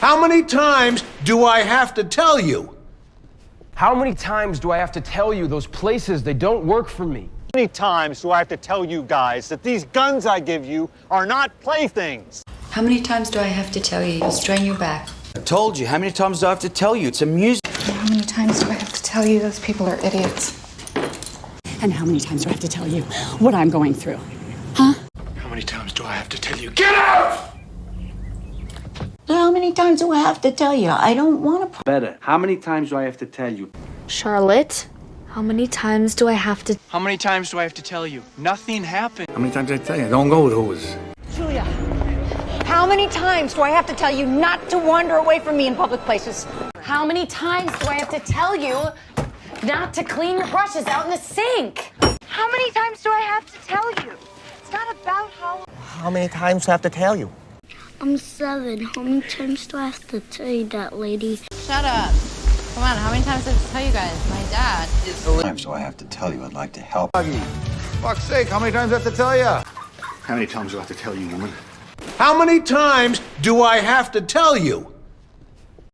How many times do I have to tell you? How many times do I have to tell you those places, they don't work for me? How many times do I have to tell you guys that these guns I give you are not playthings? How many times do I have to tell you you'll strain your back? I told you. How many times do I have to tell you? It's amusing. How many times do I have to tell you those people are idiots? And how many times do I have to tell you what I'm going through? Huh? How many times do I have to tell you? Get out! How many times do I have to tell you? I don't want to. Better. How many times do I have to tell you? Charlotte, how many times do I have to... How many times do I have to tell you? Nothing happened. How many times do I tell you? Don't go with those. Julia, how many times do I have to tell you not to wander away from me in public places? How many times do I have to tell you not to clean your brushes out in the sink? How many times do I have to tell you? It's not about how... How many times do I have to tell you? I'm 7. How many times do I have to tell you that, lady? Shut up. Come on, how many times do I have to tell you guys? My dad. How many times do I have to tell you I'd like to help? Fuck's sake, how many times do I have to tell you? How many times do I have to tell you, woman? How many times do I have to tell you?